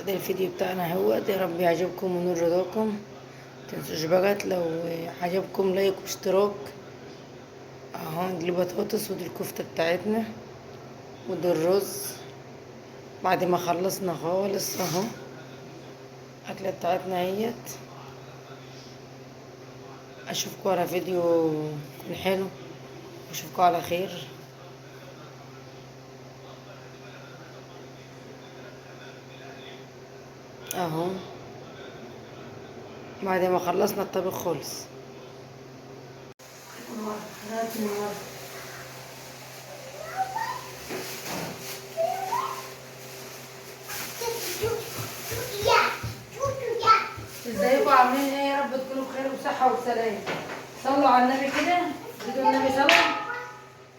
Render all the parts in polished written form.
ده الفيديو بتاعنا اهوت، يا رب يعجبكم ونور رضاكم. متنسوش بقى لو عجبكم لايك واشتراك. اهو دي البطاطس ودي الكفتة بتاعتنا ودي الرز بعد ما خلصنا خالص. اهو الاكلة بتاعتنا اهيت. اشوفكم على فيديو يكون حلو واشوفكم على خير. اهو بعد ما خلصنا الطبخ خالص. ازيكم عاملين ايه؟ يا رب تكونوا بخير وصحة وسلام. صلوا على النبي كده، فيديو النبي صلى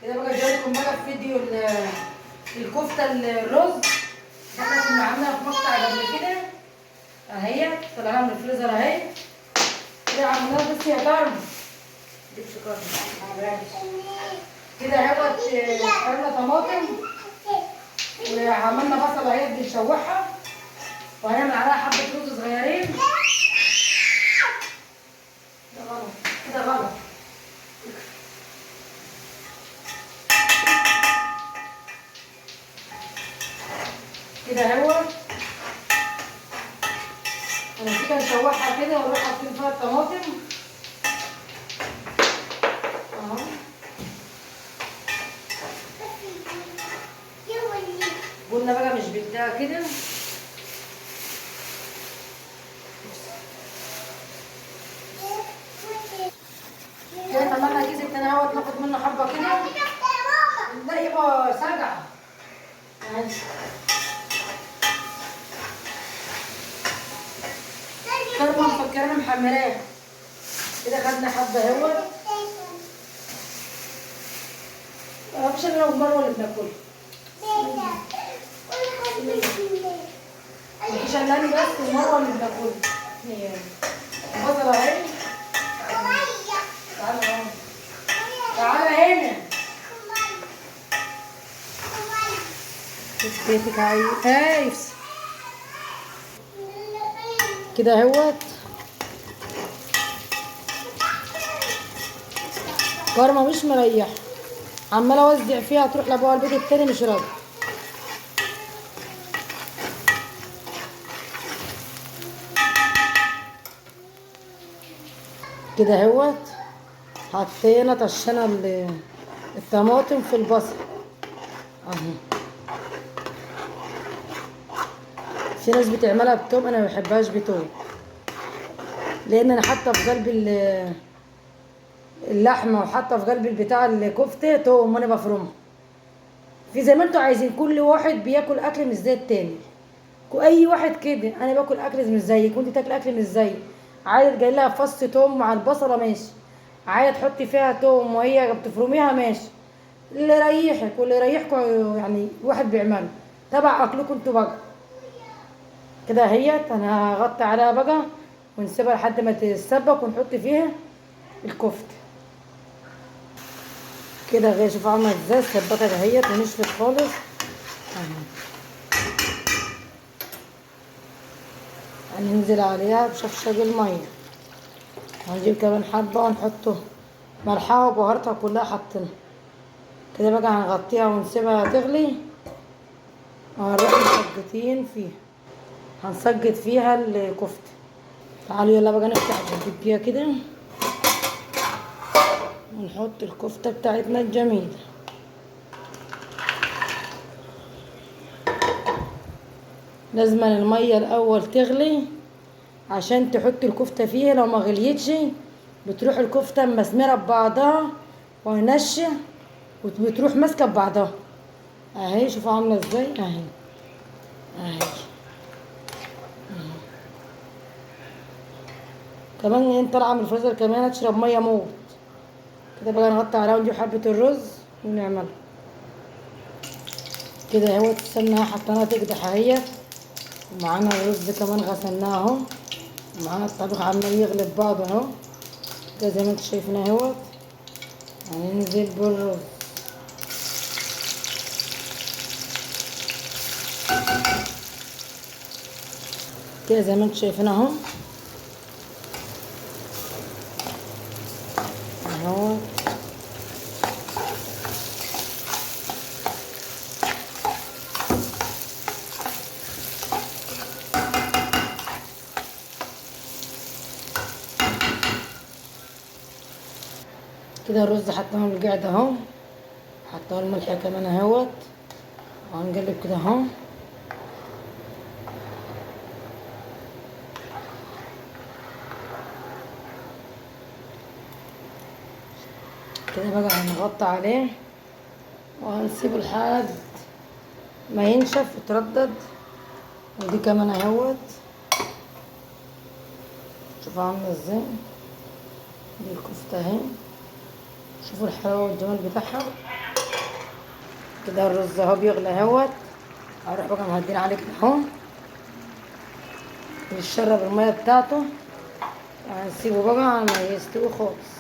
كده. بقى جايلكم بقى في فيديو الكفتة الرز. احنا كنا عاملينها في مقطع قبل كده اهي، طلعناها من الفريزر اهي كده. عملناها بس يا كرم جبت كرم كده اهوت. عملنا طماطم وعملنا بصله اهي بنشوحها، وهنعمل عليها حبه رز صغيرين. ده غلط، كده غلط. كده اهوت هنمسكها نشوحها كده ونروح حاطين فيها الطماطم اهو. قلنا بقى مش بدها كده. كده طلعنا الكيس التاني اهوت، ناخد منه حبه كده. ده يبقى سجع كرمه مفكرنا محمراه كده. خدنا حبه اهوت. مفيش الا انا ومروه اللي بناكلها. مفيش الا انا بس ومروه اللي بناكلها. البصله اهي. تعالى تعالى هنا. بيتك عايز كده اهوت. كرمه مش مريحه، عماله اوزع فيها تروح لابوها البيت التاني مش راضي. كده اهوت حطينا طشنا الطماطم في البصل اهو. في ناس بتعملها بتوم، انا ما بحبهاش بتوم لان انا حاطه في قلب اللحمه وحاطه في قلب البتاع الكفته توم وانا بفرمها. في زي ما انتوا عايزين، كل واحد بياكل اكل مش زي التاني. اي واحد كده، انا باكل اكل مش زيك وانت تاكل اكل مش زيي. عايزه تجي لها فص توم مع البصله ماشي، عايزه تحطي فيها توم وهي بتفرميها ماشي. اللي يريحك واللي يريحكم، يعني واحد بيعمله تبع اكلكم انتوا بقى. كده اهيت انا هغطي عليها بقى ونسيبها لحد ما تتسبك ونحط فيها الكفته. كده غير شوف عامله ازاي سبكت اهيت ونشفت خالص اهي. هننزل عليها بشفشق الميه، هنجيب كمان حبه ونحطه ملحها وبهاراتها كلها حاطينها. كده بقى هنغطيها ونسيبها تغلي وهنروح مسقطين فيها، هنسقط فيها الكفته. تعالوا يلا بقى نفتح الدبية كده ونحط الكفتة بتاعتنا الجميلة. لازم المية الاول تغلي عشان تحط الكفتة فيها، لو ما غليتش بتروح الكفتة مسمرة ببعضها ونشة وبتروح ماسكة ببعضها اهي. شوفوا عاملة ازاي اهي اهي. كمان انت طالعة من الفريزر كمان هتشرب مية موت. كده بقى نغطي عليها ونجيب حبة الرز ونعملها كده اهو. استناها حطيناها تقدح اهي، ومعانا الرز كمان غسلناه اهو، ومعانا الطبيخ عمال يغلب بعضه اهو. كده زي ما انتوا شايفين اهوت هننزل بالرز. كده زي ما انتم شايفين اهو. اهو كده الرز حطيناه القعد اهو، حطينا الملح كمان اهوت، وهنقلب كده اهو. كده بقى هنغطي عليه وهنسيبه لحد ما ينشف ويتردد. ودي كمان اهوت، شوفوا عامله ازاي دي الكفته اهي، شوفوا الحلاوه والجمال بتاعها. كده الرز اهو بيغلى اهوت، هروح بقى مهدين عليه كده اهو يشرب الميه بتاعته، هنسيبه بقى على ما يستوي خالص.